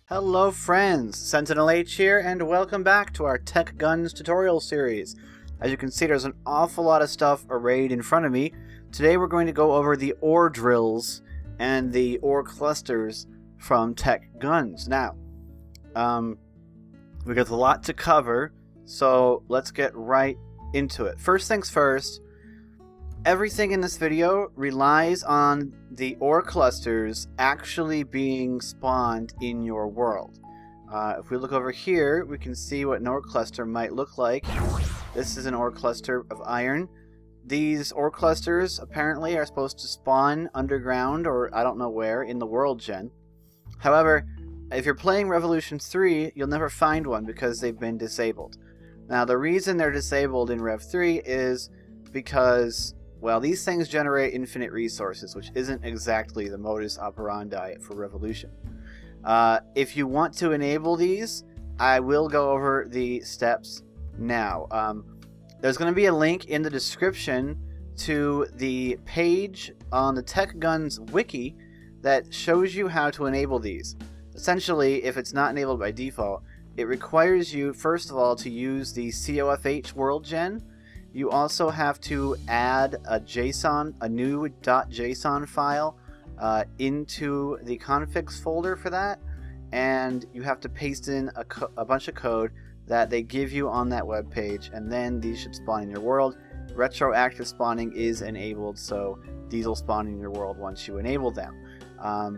Hello friends, SentinalhMC here, and welcome back to our Techguns tutorial series. As you can see, there's an awful lot of stuff arrayed in front of me. Today we're going to go over the ore drills and the ore clusters from Techguns. Now, we got a lot to cover, so let's get right into it. First things first, everything in this video relies on the ore clusters actually being spawned in your world. If we look over here, we can see what an ore cluster might look like. This is an ore cluster of iron. These ore clusters apparently are supposed to spawn underground, or I don't know where, in the world gen. However, if you're playing Revolution 3, you'll never find one because they've been disabled. Now, the reason they're disabled in Rev 3 is because, well, these things generate infinite resources, which isn't exactly the modus operandi for Revolution. If you want to enable these, I will go over the steps now. There's going to be a link in the description to the page on the Techguns wiki that shows you how to enable these. Essentially, if it's not enabled by default, it requires you, first of all, to use the COFH world gen. You also have to add a new .json file into the configs folder for that, and you have to paste in a bunch of code that they give you on that web page, and then these should spawn in your world. Retroactive spawning is enabled, so these will spawn in your world once you enable them. I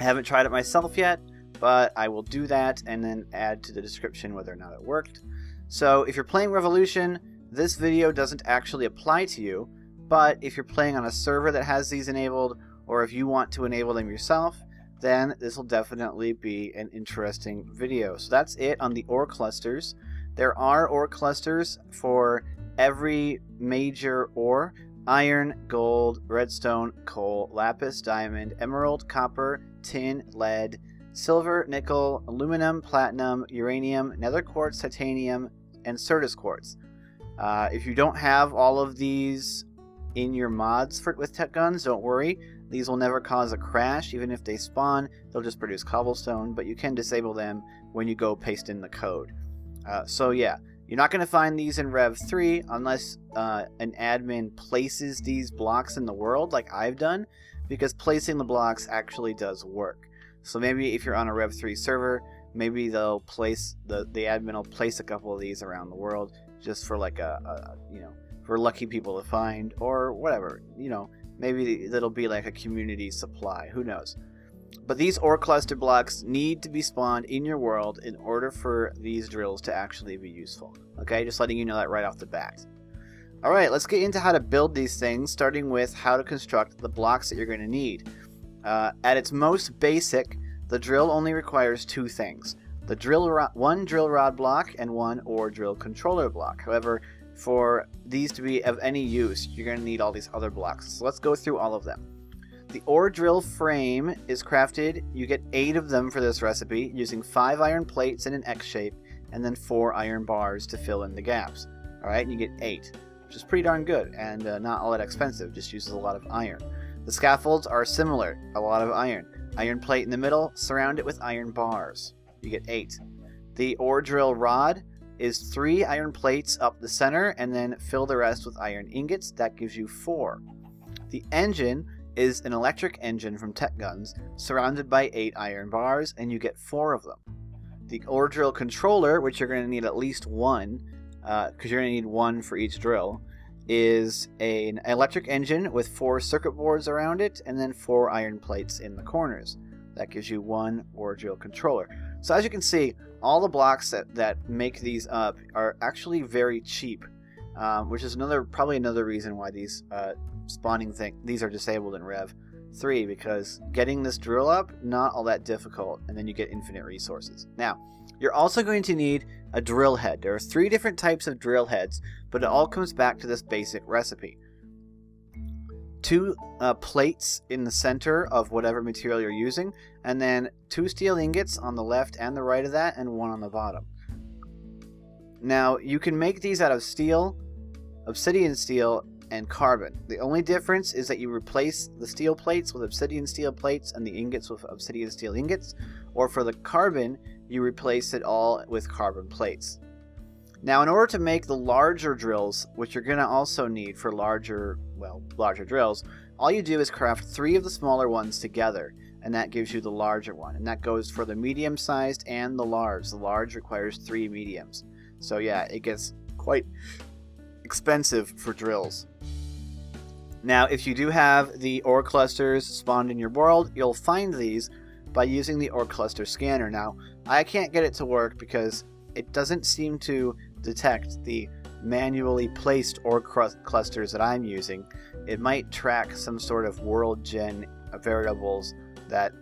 haven't tried it myself yet, but I will do that and then add to the description whether or not it worked. So if you're playing Revolution, this video doesn't actually apply to you, but if you're playing on a server that has these enabled, or if you want to enable them yourself, then this will definitely be an interesting video. So that's it on the ore clusters. There are ore clusters for every major ore: iron, gold, redstone, coal, lapis, diamond, emerald, copper, tin, lead, silver, nickel, aluminum, platinum, uranium, nether quartz, titanium, and Certus quartz. If you don't have all of these in your mods with Techguns, don't worry. These will never cause a crash. Even if they spawn, they'll just produce cobblestone, but you can disable them when you go paste in the code. So yeah, you're not going to find these in Rev 3 unless an admin places these blocks in the world like I've done, because placing the blocks actually does work. So maybe if you're on a Rev 3 server, maybe they'll place the admin will place a couple of these around the world just for like for lucky people to find, or whatever, maybe it'll be like a community supply, who knows. But these ore cluster blocks need to be spawned in your world in order for these drills to actually be useful. Okay, just letting you know that right off the bat. Alright, let's get into how to build these things, starting with how to construct the blocks that you're going to need. At its most basic, the drill only requires two things: one drill rod block and one ore drill controller block. However, for these to be of any use, you're going to need all these other blocks. So let's go through all of them. The ore drill frame is crafted. You get 8 of them for this recipe, using 5 iron plates in an X shape, and then 4 iron bars to fill in the gaps. Alright, and you get 8, which is pretty darn good, and not all that expensive, just uses a lot of iron. The scaffolds are similar, a lot of iron. Iron plate in the middle, surround it with iron bars. You get 8. The ore drill rod is 3 iron plates up the center, and then fill the rest with iron ingots. That gives you 4. The engine is an electric engine from Techguns, surrounded by 8 iron bars, and you get 4 of them. The ore drill controller, which you're going to need at least one, because you're going to need one for each drill, is an electric engine with 4 circuit boards around it, and then 4 iron plates in the corners. That gives you 1 ore drill controller. So as you can see, all the blocks that make these up are actually very cheap, which is probably another reason why these these are disabled in Rev 3, because getting this drill up, not all that difficult, and then you get infinite resources. Now, you're also going to need a drill head. There are 3 different types of drill heads, but it all comes back to this basic recipe. 2 plates in the center of whatever material you're using, and then 2 steel ingots on the left and the right of that, and 1 on the bottom. Now, you can make these out of steel, obsidian steel, and carbon. The only difference is that you replace the steel plates with obsidian steel plates and the ingots with obsidian steel ingots, or for the carbon, you replace it all with carbon plates. Now, in order to make the larger drills, which you're going to also need for larger drills, all you do is craft 3 of the smaller ones together, and that gives you the larger one. And that goes for the medium-sized and the large. The large requires 3 mediums. So yeah, it gets quite expensive for drills. Now, if you do have the ore clusters spawned in your world, you'll find these by using the ore cluster scanner. Now, I can't get it to work because it doesn't seem to detect the manually placed ore clusters that I'm using. It might track some sort of world gen variables that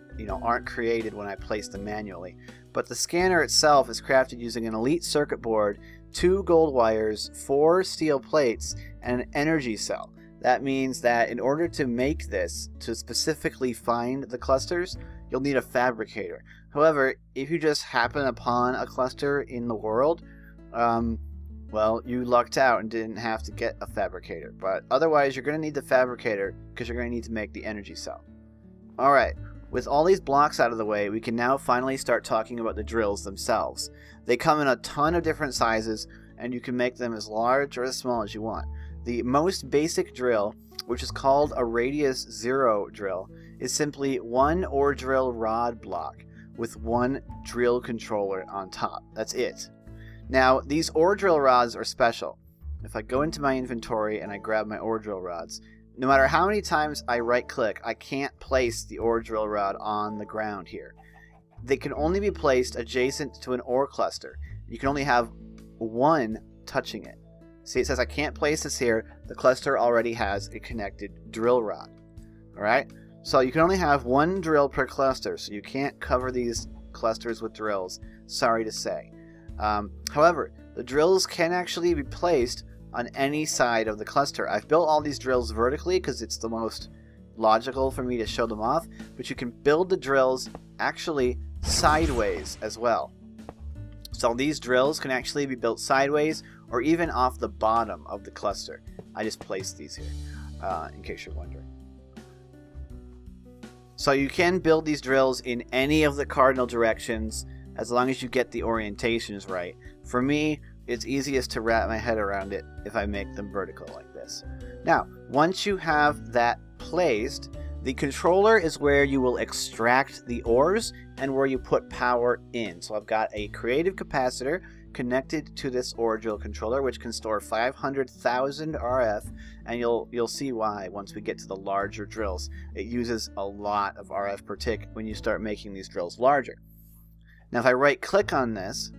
aren't created when I place them manually. But the scanner itself is crafted using an elite circuit board, 2 gold wires, 4 steel plates, and an energy cell. That means that in order to make this, to specifically find the clusters, you'll need a fabricator. However, if you just happen upon a cluster in the world, well, you lucked out and didn't have to get a fabricator. But otherwise, you're going to need the fabricator because you're going to need to make the energy cell. Alright, with all these blocks out of the way, we can now finally start talking about the drills themselves. They come in a ton of different sizes, and you can make them as large or as small as you want. The most basic drill, which is called a radius 0 drill, is simply 1 ore drill rod block with 1 drill controller on top. That's it. Now, these ore drill rods are special. If I go into my inventory and I grab my ore drill rods, no matter how many times I right click, I can't place the ore drill rod on the ground here. They can only be placed adjacent to an ore cluster. You can only have 1 touching it. See, it says I can't place this here. The cluster already has a connected drill rod. Alright? So you can only have 1 drill per cluster, so you can't cover these clusters with drills. Sorry to say. However, the drills can actually be placed on any side of the cluster. I've built all these drills vertically because it's the most logical for me to show them off, but you can build the drills actually sideways as well. So these drills can actually be built sideways or even off the bottom of the cluster. I just placed these here, in case you're wondering. So you can build these drills in any of the cardinal directions as long as you get the orientations right. For me, it's easiest to wrap my head around it if I make them vertical like this. Now, once you have that placed, the controller is where you will extract the ores and where you put power in. So I've got a creative capacitor connected to this ore drill controller, which can store 500,000 RF, and you'll see why once we get to the larger drills. It uses a lot of RF per tick when you start making these drills larger. Now if I right click on this,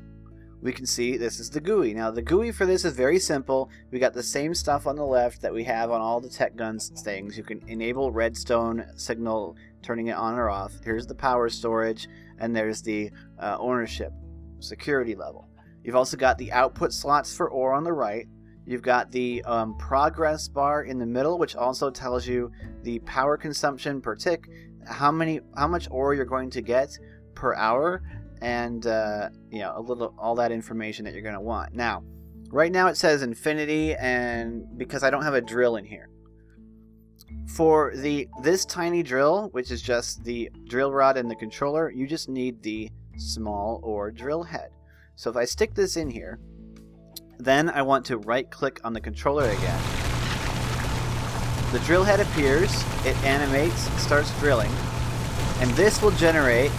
we can see this is the GUI. Now the GUI for this is very simple. We got the same stuff on the left that we have on all the Techguns things. You can enable redstone signal, turning it on or off. Here's the power storage, and there's the ownership security level. You've also got the output slots for ore on the right. You've got the progress bar in the middle, which also tells you the power consumption per tick, how much ore you're going to get per hour, and all that information that you're going to want. Now, right now it says infinity, and because I don't have a drill in here. For this tiny drill, which is just the drill rod and the controller, you just need the small ore drill head. So if I stick this in here, then I want to right click on the controller again. The drill head appears, it animates, starts drilling, and this will generate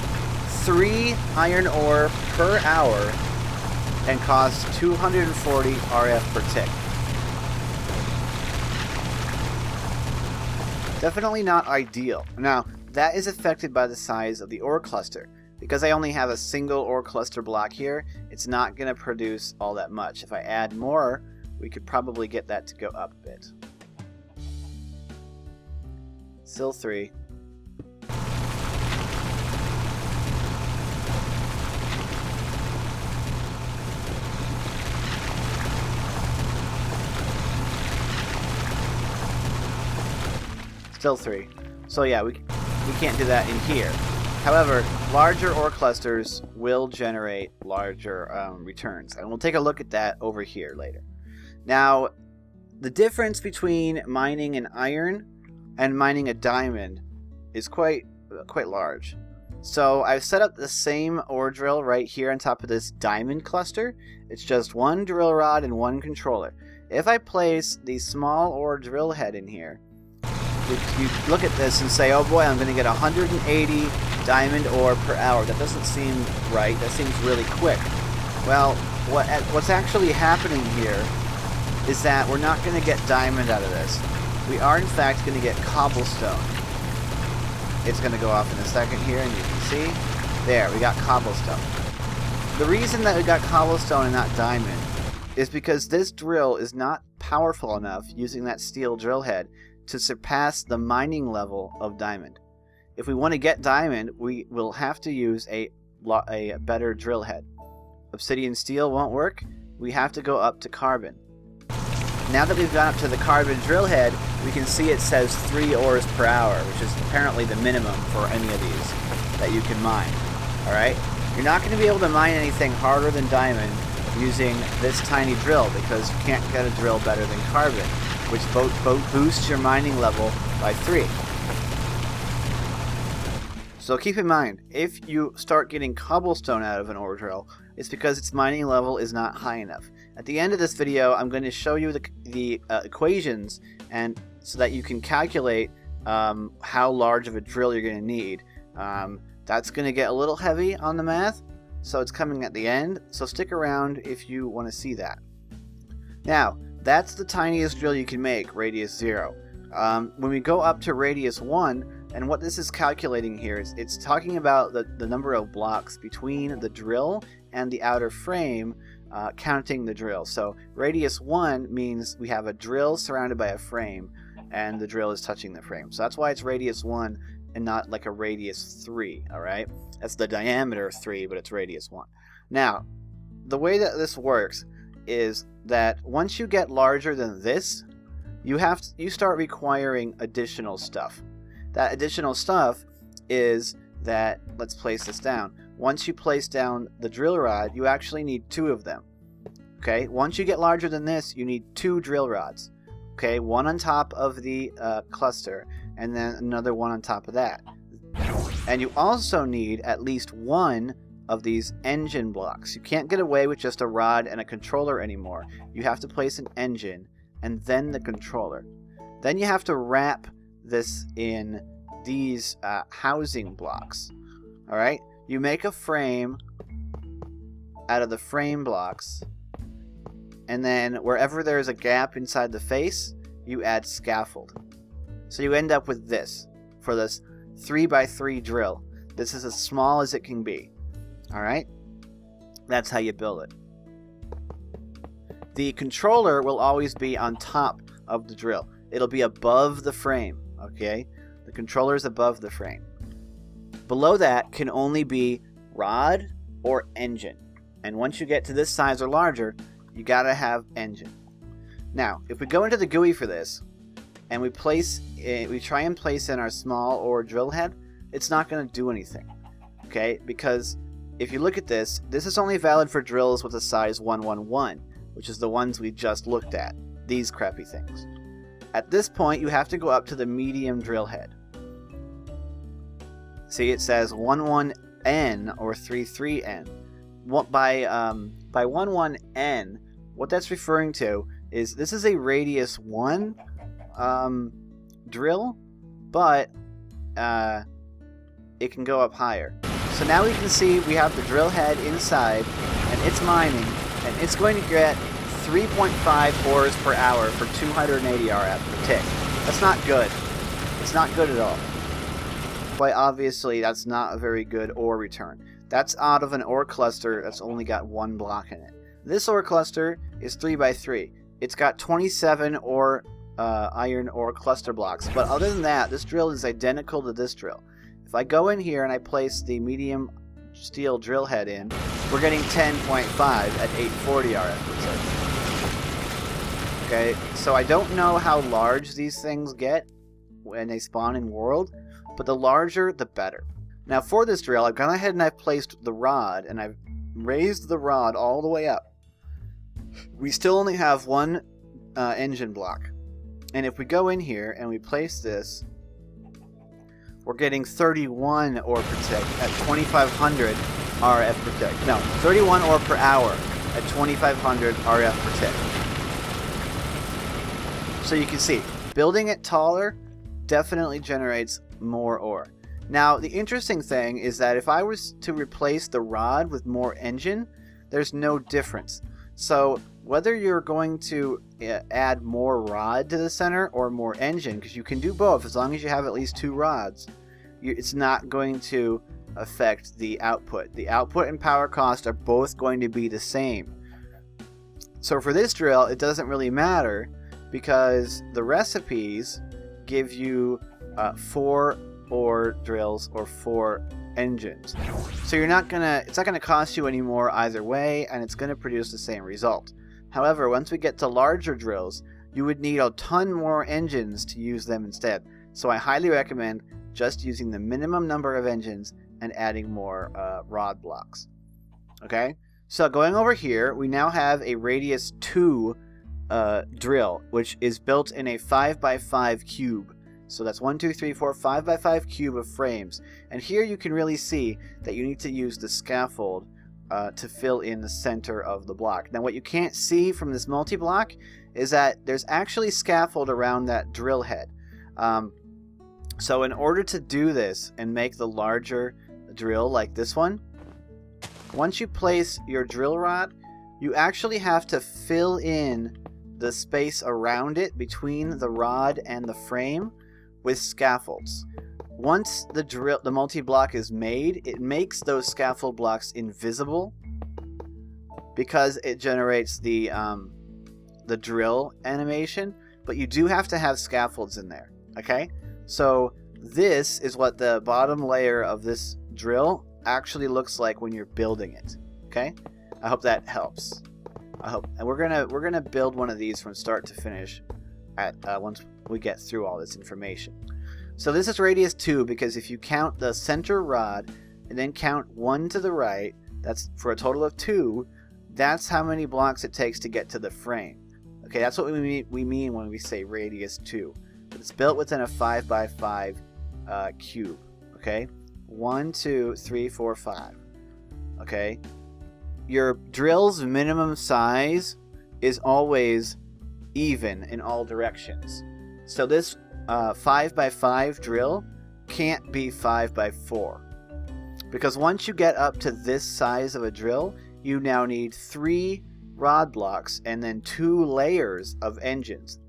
3 iron ore per hour and cost 240 RF per tick. Definitely not ideal. Now, that is affected by the size of the ore cluster. Because I only have a single ore cluster block here, it's not going to produce all that much. If I add more, we could probably get that to go up a bit. Still 3. Still 3. So yeah, we can't do that in here. However, larger ore clusters will generate larger returns, and we'll take a look at that over here later. Now, The difference between mining an iron and mining a diamond is quite large. So I've set up the same ore drill right here on top of this diamond cluster. It's just one drill rod and one controller. If I place the small ore drill head in here, you look at this and say, oh boy, I'm going to get 180 diamond ore per hour. That doesn't seem right. That seems really quick. Well, what's actually happening here is that we're not going to get diamond out of this. We are in fact going to get cobblestone. It's going to go off in a second here, and you can see, there, we got cobblestone. The reason that we got cobblestone and not diamond is because this drill is not powerful enough using that steel drill head to surpass the mining level of diamond. If we want to get diamond, we will have to use a better drill head. Obsidian steel won't work. We have to go up to carbon. Now that we've gone up to the carbon drill head, we can see it says 3 ores per hour, which is apparently the minimum for any of these that you can mine. Alright? You're not going to be able to mine anything harder than diamond using this tiny drill, because you can't get a drill better than carbon, which boosts your mining level by 3. So keep in mind, if you start getting cobblestone out of an ore drill, it's because its mining level is not high enough. At the end of this video, I'm going to show you the equations, and so that you can calculate how large of a drill you're going to need. That's going to get a little heavy on the math, so it's coming at the end, so stick around if you want to see that. Now, that's the tiniest drill you can make, radius 0. When we go up to radius 1, and what this is calculating here is it's talking about the number of blocks between the drill and the outer frame, counting the drill. So radius 1 means we have a drill surrounded by a frame, and the drill is touching the frame. So that's why it's radius 1 and not like a radius 3, alright? That's the diameter 3, but it's radius 1. Now, the way that this works is that once you get larger than this, you start requiring additional stuff. That additional stuff is that, let's place this down. Once you place down the drill rod, you actually need 2 of them. Okay, once you get larger than this, you need 2 drill rods. Okay, one on top of the cluster, and then another one on top of that. And you also need at least 1 of these engine blocks. You can't get away with just a rod and a controller anymore. You have to place an engine and then the controller. Then you have to wrap this in these housing blocks. Alright, you make a frame out of the frame blocks, and then wherever there's a gap inside the face, you add scaffold. So you end up with this for this 3x3 drill. This is as small as it can be. Alright, that's how you build it. The controller will always be on top of the drill. It'll be above the frame, okay? The controller is above the frame. Below that can only be rod or engine. And once you get to this size or larger, you gotta have engine. Now, if we go into the GUI for this, and we try and place in our small ore drill head, it's not gonna do anything, okay? Because if you look at this, this is only valid for drills with a size 111, which is the ones we just looked at, these crappy things. At this point, you have to go up to the medium drill head. See, it says 11N or 33N. By 11N, what that's referring to is this is a radius 1 drill, but it can go up higher. So now we can see we have the drill head inside, and it's mining, and it's going to get 3.5 ores per hour for 280 RF per tick. That's not good. It's not good at all. Quite obviously, that's not a very good ore return. That's out of an ore cluster that's only got 1 block in it. This ore cluster is 3x3. It's got 27 iron ore cluster blocks, but other than that, this drill is identical to this drill. If I go in here and I place the medium steel drill head in, we're getting 10.5 at 840 RF per tick. Okay, so I don't know how large these things get when they spawn in world, but the larger, the better. Now for this drill, I've gone ahead and I've placed the rod, and I've raised the rod all the way up. We still only have 1 engine block. And if we go in here and we place this, we're getting 31 ore per tick at 2500 RF per tick. No, 31 ore per hour at 2500 RF per tick. So you can see, building it taller definitely generates more ore. Now, the interesting thing is that if I was to replace the rod with more engine, there's no difference. So whether you're going to add more rod to the center or more engine, because you can do both as long as you have at least 2 rods, it's not going to affect the output. The output and power cost are both going to be the same. So for this drill, it doesn't really matter because the recipes give you 4 ore drills or 4 engines. So it's not gonna cost you any more either way, and it's gonna produce the same result. However, once we get to larger drills, you would need a ton more engines to use them instead. So I highly recommend just using the minimum number of engines and adding more rod blocks. Okay, so going over here, we now have a radius 2 drill, which is built in a 5x5 cube. So that's 1, 2, 3, 4, 5x5 cube of frames. And here you can really see that you need to use the scaffold to fill in the center of the block. Now what you can't see from this multi-block is that there's actually scaffold around that drill head. So in order to do this and make the larger drill like this one, once you place your drill rod, you actually have to fill in the space around it between the rod and the frame with scaffolds. Once the multi-block is made, it makes those scaffold blocks invisible because it generates the drill animation, but you do have to have scaffolds in there. Okay, so this is what the bottom layer of this drill actually looks like when you're building it. Okay, I hope that helps. And we're gonna build one of these from start to finish at once we get through all this information. So this is radius 2 because if you count the center rod and then count 1 to the right, that's for a total of 2. That's how many blocks it takes to get to the frame. Okay, that's what we mean when we say radius 2. But it's built within a 5x5 cube. Okay, 1, 2, 3, 4, 5. Okay, your drill's minimum size is always even in all directions. So this 5x5 drill can't be 5x4 because once you get up to this size of a drill, you now need 3 rod blocks and then 2 layers of engines.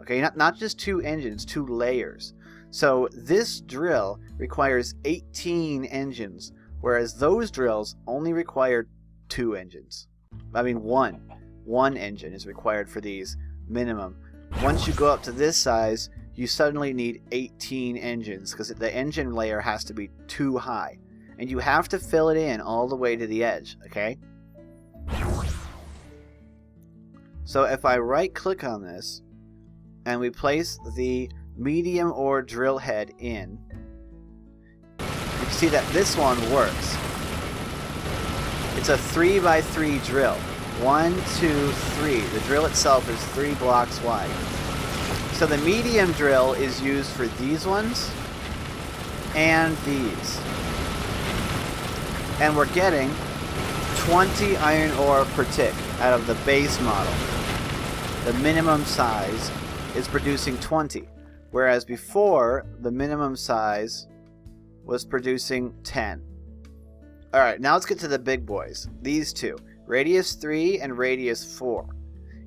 Okay, not just 2 engines, 2 layers. So this drill requires 18 engines, whereas those drills only require 2 engines. I mean one engine is required for these minimum. Once you go up to this size, you suddenly need 18 engines because the engine layer has to be too high. And you have to fill it in all the way to the edge, okay? So if I right click on this and we place the medium ore drill head in, you can see that this one works. It's a 3x3 drill. 1, 2, 3. The drill itself is 3 blocks wide. So the medium drill is used for these ones and these. And we're getting 20 iron ore per tick out of the base model. The minimum size is producing 20, whereas before the minimum size was producing 10. Alright, now let's get to the big boys. These two, radius 3 and radius 4.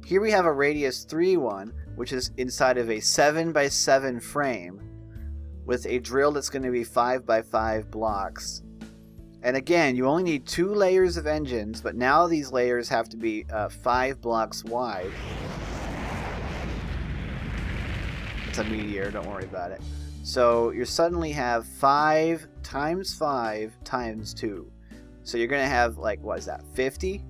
Here we have a radius 3 one, which is inside of a 7x7 frame with a drill that's going to be 5x5 blocks. And again, you only need 2 layers of engines, but now these layers have to be 5 blocks wide. It's a meteor, don't worry about it. So you suddenly have 5 times 5 times 2. So you're going to have, like, what is that, 50?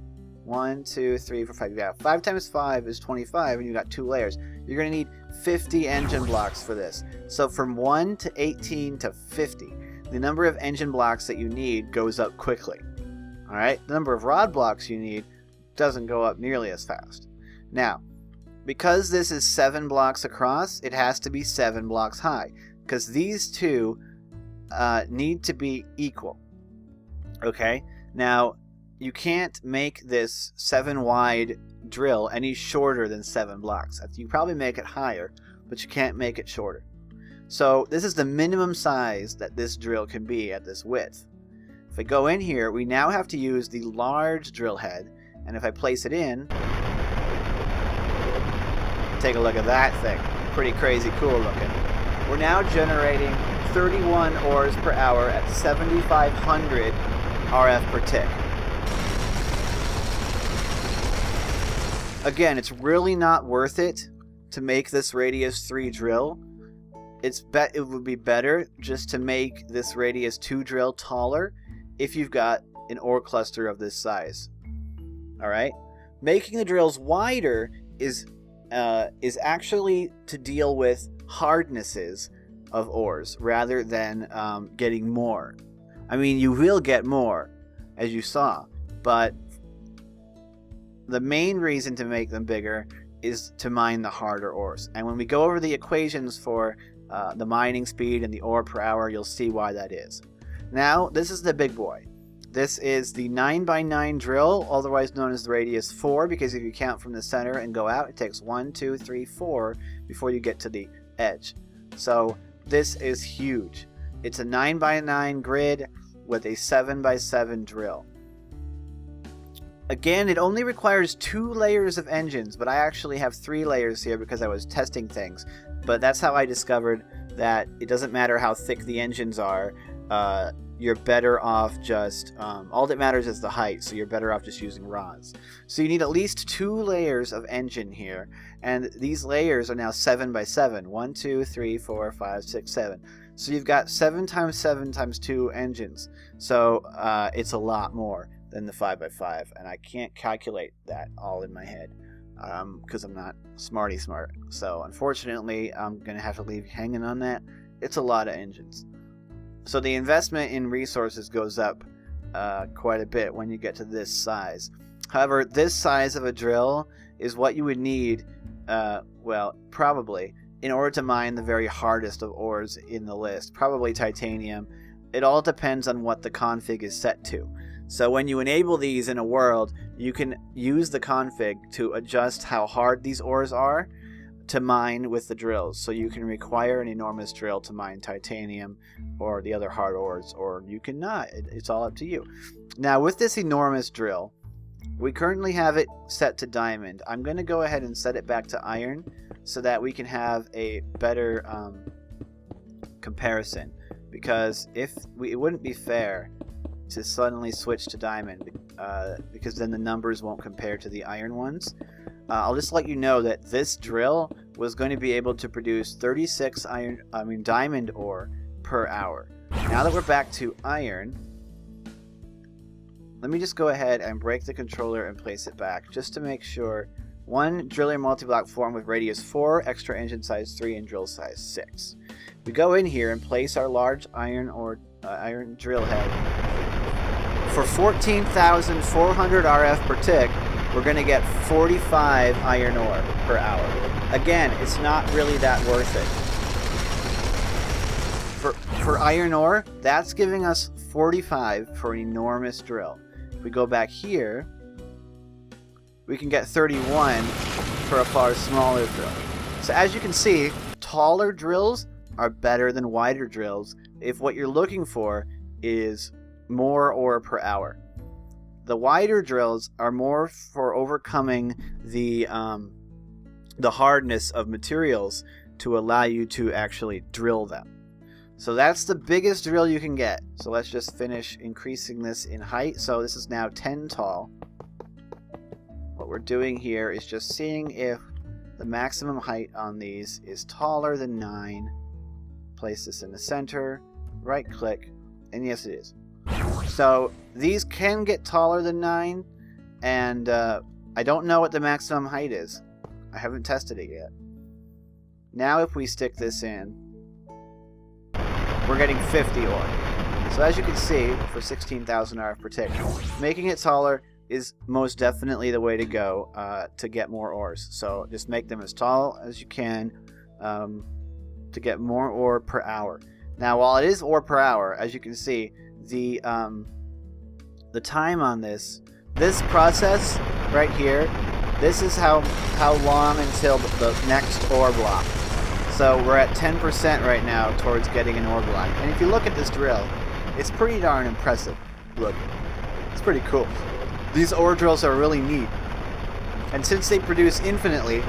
1, 2, 3, 4, 5. Yeah, 5 times 5 is 25, and you got 2 layers. You're going to need 50 engine blocks for this. So from 1 to 18 to 50, the number of engine blocks that you need goes up quickly. Alright, the number of rod blocks you need doesn't go up nearly as fast. Now, because this is 7 blocks across, it has to be 7 blocks high, because these two need to be equal. Okay, now you can't make this 7 wide drill any shorter than 7 blocks. You probably make it higher, but you can't make it shorter. So this is the minimum size that this drill can be at this width. If I go in here, we now have to use the large drill head, and if I place it in, take a look at that thing. Pretty crazy cool looking. We're now generating 31 ores per hour at 7,500 RF per tick. Again, it's really not worth it to make this radius 3 drill. It would be better just to make this radius 2 drill taller if you've got an ore cluster of this size. Alright? Making the drills wider is actually to deal with hardnesses of ores rather than getting more. I mean, you will get more, as you saw, but the main reason to make them bigger is to mine the harder ores. And when we go over the equations for the mining speed and the ore per hour, you'll see why that is. Now, this is the big boy. This is the 9x9 drill, otherwise known as the radius 4, because if you count from the center and go out, it takes 1, 2, 3, 4 before you get to the edge. So this is huge. It's a 9x9 grid with a 7x7 drill. Again, it only requires 2 layers of engines, but I actually have 3 layers here because I was testing things. But that's how I discovered that it doesn't matter how thick the engines are. You're better off just, all that matters is the height, so you're better off just using rods. So you need at least 2 layers of engine here, and these layers are now 7x7. 1, 2, 3, 4, 5, 6, 7. So you've got 7 times 7 times 2 engines. So it's a lot more than the 5x5, and I can't calculate that all in my head because I'm not smarty smart. So unfortunately, I'm going to have to leave you hanging on that. It's a lot of engines. So the investment in resources goes up quite a bit when you get to this size. However, this size of a drill is what you would need, well, probably, in order to mine the very hardest of ores in the list. Probably titanium. It all depends on what the config is set to. So when you enable these in a world, you can use the config to adjust how hard these ores are to mine with the drills. So you can require an enormous drill to mine titanium or the other hard ores, or you can not. It's all up to you. Now with this enormous drill, we currently have it set to diamond. I'm going to go ahead and set it back to iron so that we can have a better comparison, because it wouldn't be fair to suddenly switch to diamond because then the numbers won't compare to the iron ones. I'll just let you know that this drill was going to be able to produce 36 diamond ore per hour. Now that we're back to iron, let me just go ahead and break the controller and place it back just to make sure. 1 driller multi-block form with radius 4, extra engine size 3, and drill size 6. We go in here and place our large iron drill head. For 14,400 RF per tick, we're going to get 45 iron ore per hour. Again, it's not really that worth it. For iron ore, that's giving us 45 for an enormous drill. If we go back here, we can get 31 for a far smaller drill. So as you can see, taller drills are better than wider drills if what you're looking for is more ore per hour. The wider drills are more for overcoming the hardness of materials to allow you to actually drill them. So that's the biggest drill you can get. So let's just finish increasing this in height. So this is now 10 tall. What we're doing here is just seeing if the maximum height on these is taller than 9. Place this in the center, right click, and yes it is. So these can get taller than 9, and I don't know what the maximum height is. I haven't tested it yet. Now if we stick this in, we're getting 50 ore. So as you can see, for 16,000 RF per tick, making it taller is most definitely the way to go to get more ores. So just make them as tall as you can to get more ore per hour. Now, while it is ore per hour, as you can see, the time on this process right here, this is how long until the next ore block. So we're at 10% right now towards getting an ore block. And if you look at this drill, it's pretty darn impressive. Look, it's pretty cool. These ore drills are really neat. And since they produce infinitely,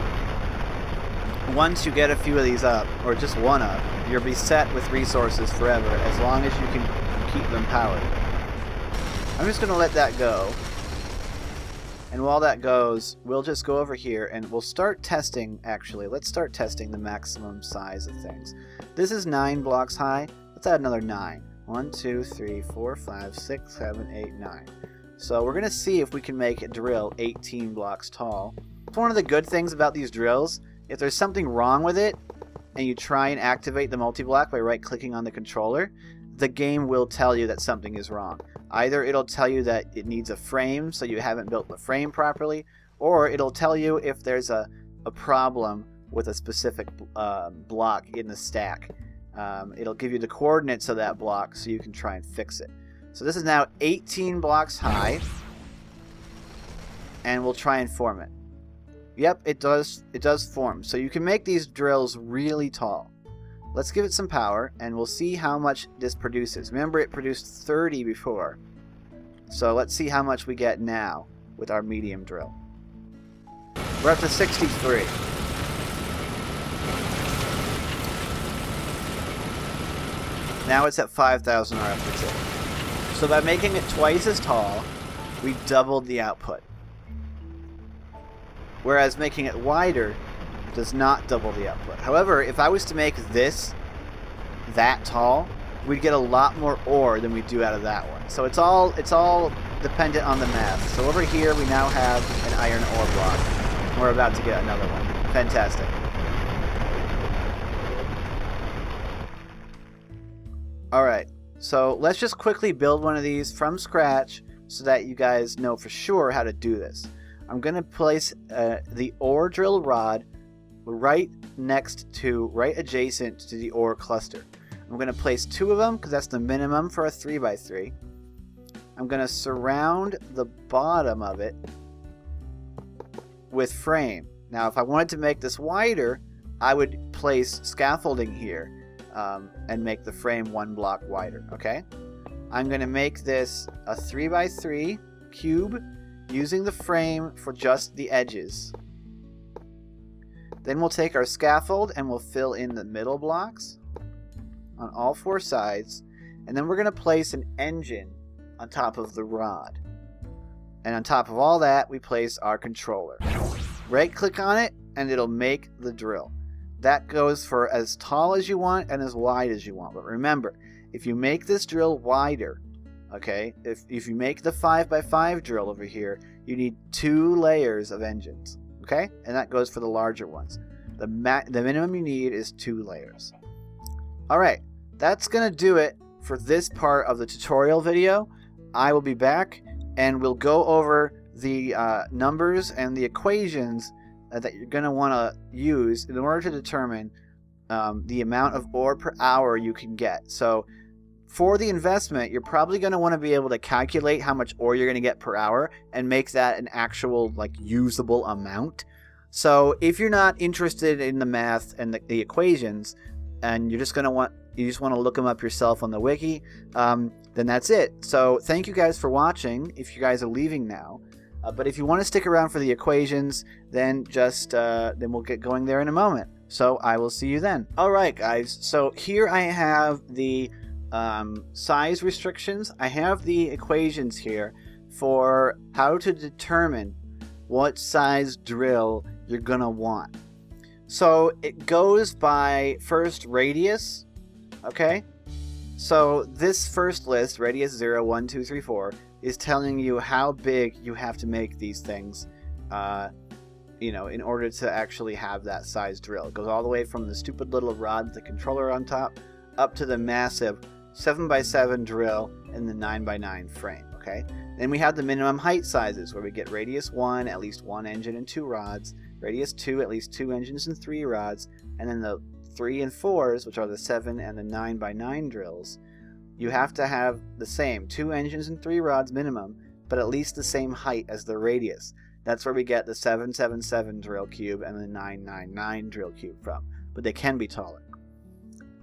once you get a few of these up, or just one up, you'll be set with resources forever, as long as you can keep them powered. I'm just going to let that go. And while that goes, we'll just go over here and we'll start testing, actually. Let's start testing the maximum size of things. This is 9 blocks high. Let's add another 9. 1, 2, 3, 4, 5, 6, 7, 8, 9. So we're going to see if we can make a drill 18 blocks tall. It's one of the good things about these drills. If there's something wrong with it, and you try and activate the multi-block by right-clicking on the controller, the game will tell you that something is wrong. Either it'll tell you that it needs a frame, so you haven't built the frame properly, or it'll tell you if there's a problem with a specific block in the stack. It'll give you the coordinates of that block so you can try and fix it. So this is now 18 blocks high, and we'll try and form it. Yep, it does form. So you can make these drills really tall. Let's give it some power, and we'll see how much this produces. Remember, it produced 30 before. So let's see how much we get now with our medium drill. We're up to 63. Now it's at 5,000 RF/tick. So by making it twice as tall, we doubled the output. Whereas making it wider does not double the output. However, if I was to make this that tall, we'd get a lot more ore than we do out of that one. So it's all dependent on the math. So over here we now have an iron ore block. We're about to get another one. Fantastic. Alright, so let's just quickly build one of these from scratch so that you guys know for sure how to do this. I'm going to place the ore drill rod right adjacent to the ore cluster. I'm going to place 2 of them because that's the minimum for a 3x3. I'm going to surround the bottom of it with frame. Now if I wanted to make this wider, I would place scaffolding here and make the frame 1 block wider. Okay, I'm going to make this a 3x3 cube using the frame for just the edges. Then we'll take our scaffold and we'll fill in the middle blocks on all 4 sides, and then we're going to place an engine on top of the rod. And on top of all that, we place our controller. Right click on it and it'll make the drill. That goes for as tall as you want and as wide as you want. But remember, if you make this drill wider, okay, if you make the 5x5 drill over here, you need 2 layers of engines. Okay, and that goes for the larger ones. The minimum you need is 2 layers. Alright, that's gonna do it for this part of the tutorial video. I will be back and we'll go over the numbers and the equations that you're gonna want to use in order to determine the amount of ore per hour you can get. So for the investment, you're probably going to want to be able to calculate how much ore you're going to get per hour and make that an actual like usable amount. So if you're not interested in the math and the equations, and you just want to look them up yourself on the wiki, then that's it. So thank you guys for watching. If you guys are leaving now, but if you want to stick around for the equations, then then we'll get going there in a moment. So I will see you then. All right, guys. So here I have the size restrictions. I have the equations here for how to determine what size drill you're gonna want. So it goes by first radius. Okay, so this first list, radius 0, 1, 2, 3, 4, is telling you how big you have to make these things you know, in order to actually have that size drill. It goes all the way from the stupid little rod with the controller on top up to the massive 7x7 drill and the 9x9 frame. okay? Then we have the minimum height sizes, where we get radius 1, at least 1 engine and 2 rods, radius 2, at least 2 engines and 3 rods, and then the 3 and 4s, which are the 7 and the 9x9 drills, you have to have the same 2 engines and 3 rods minimum, but at least the same height as the radius. That's where we get the 777 drill cube and the 999 drill cube from, but they can be taller.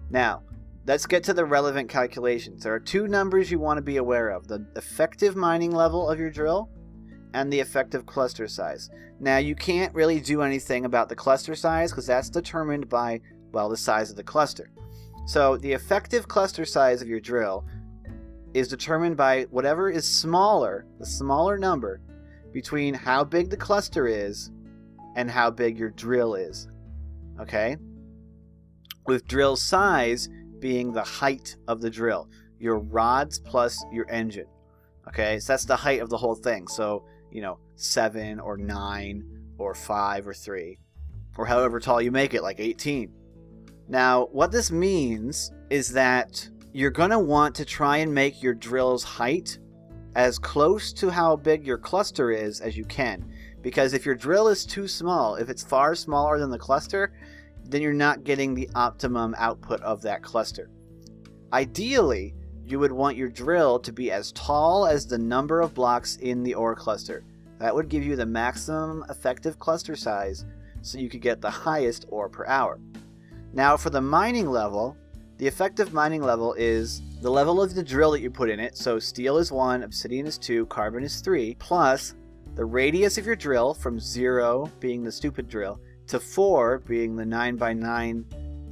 Now, let's get to the relevant calculations. There are 2 numbers you want to be aware of: the effective mining level of your drill and the effective cluster size. Now, you can't really do anything about the cluster size because that's determined by, well, the size of the cluster. So the effective cluster size of your drill is determined by whatever is smaller, the smaller number, between how big the cluster is and how big your drill is. Okay? With drill size being the height of the drill, your rods plus your engine. Okay? So that's the height of the whole thing. So, 7 or 9 or 5 or 3, or however tall you make it, like 18. Now, what this means is that you're going to want to try and make your drill's height as close to how big your cluster is as you can. Because if your drill is too small, if it's far smaller than the cluster, then you're not getting the optimum output of that cluster. Ideally, you would want your drill to be as tall as the number of blocks in the ore cluster. That would give you the maximum effective cluster size, so you could get the highest ore per hour. Now, for the mining level, the effective mining level is the level of the drill that you put in it. So steel is 1, obsidian is 2, carbon is 3, plus the radius of your drill from 0 being the stupid drill to 4 being the 9x9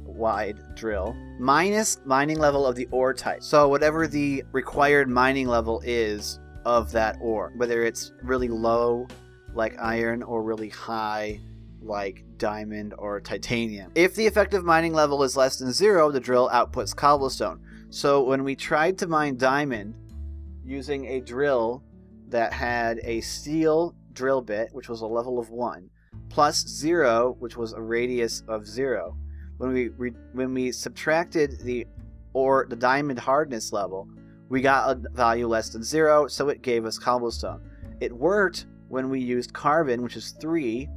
wide drill, minus mining level of the ore type. So whatever the required mining level is of that ore, whether it's really low like iron or really high like diamond or titanium. If the effective mining level is less than 0, the drill outputs cobblestone. So when we tried to mine diamond using a drill that had a steel drill bit, which was a level of 1, plus 0, which was a radius of 0, when we subtracted the diamond hardness level, we got a value less than 0, so it gave us cobblestone. It worked when we used carbon, which is 3,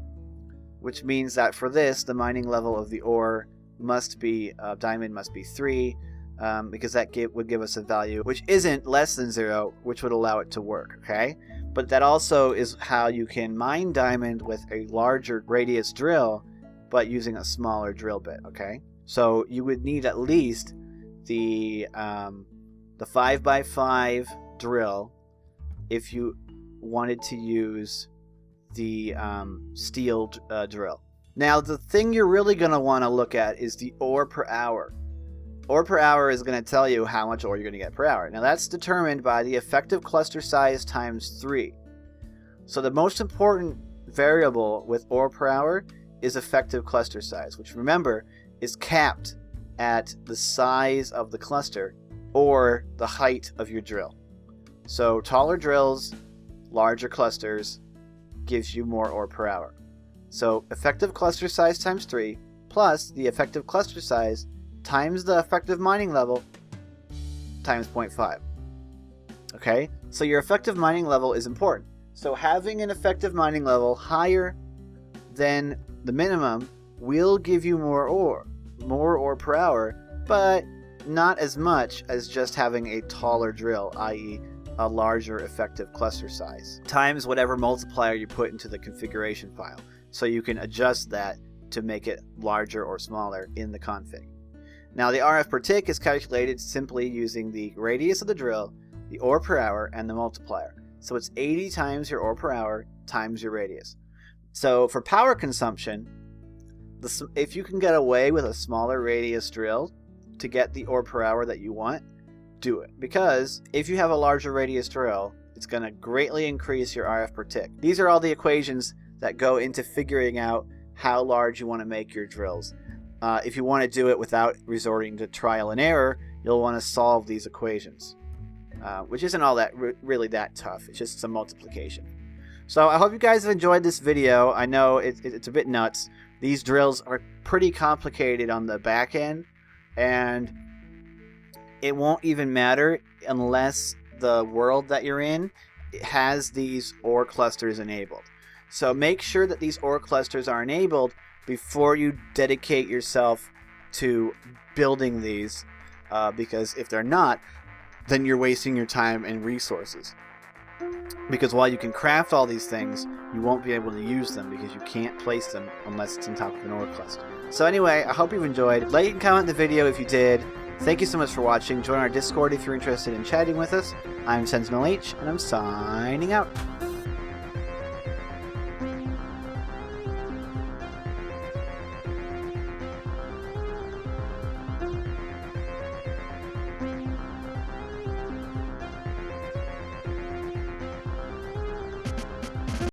which means that for this, the mining level of the ore must be, diamond must be 3, because that would give us a value which isn't less than 0, which would allow it to work, okay? But that also is how you can mine diamond with a larger radius drill, but using a smaller drill bit, okay? So you would need at least the 5x5 drill if you wanted to use the steel drill. Now, the thing you're really going to want to look at is the ore per hour. Ore per hour is going to tell you how much ore you're going to get per hour. Now, that's determined by the effective cluster size times 3. So the most important variable with ore per hour is effective cluster size, which, remember, is capped at the size of the cluster or the height of your drill. So taller drills, larger clusters, gives you more ore per hour. So effective cluster size times 3 plus the effective cluster size times the effective mining level times 0.5. Okay, so your effective mining level is important. So having an effective mining level higher than the minimum will give you more ore per hour, but not as much as just having a taller drill, i.e. a larger effective cluster size, times whatever multiplier you put into the configuration file. So you can adjust that to make it larger or smaller in the config. Now, the RF per tick is calculated simply using the radius of the drill, the ore per hour, and the multiplier. So it's 80 times your ore per hour times your radius. So for power consumption, if you can get away with a smaller radius drill to get the ore per hour that you want, do it. Because if you have a larger radius drill, it's going to greatly increase your RF per tick. These are all the equations that go into figuring out how large you want to make your drills. If you want to do it without resorting to trial and error, you'll want to solve these equations, which isn't all that really that tough. It's just some multiplication. So I hope you guys have enjoyed this video. I know it's a bit nuts. These drills are pretty complicated on the back end, and it won't even matter unless the world that you're in has these ore clusters enabled. So make sure that these ore clusters are enabled before you dedicate yourself to building these, because if they're not, then you're wasting your time and resources. Because while you can craft all these things, you won't be able to use them because you can't place them unless it's on top of an ore cluster. So anyway, I hope you've enjoyed. Like and comment the video if you did. Thank you so much for watching. Join our Discord if you're interested in chatting with us. I'm SentinalH, and I'm signing out.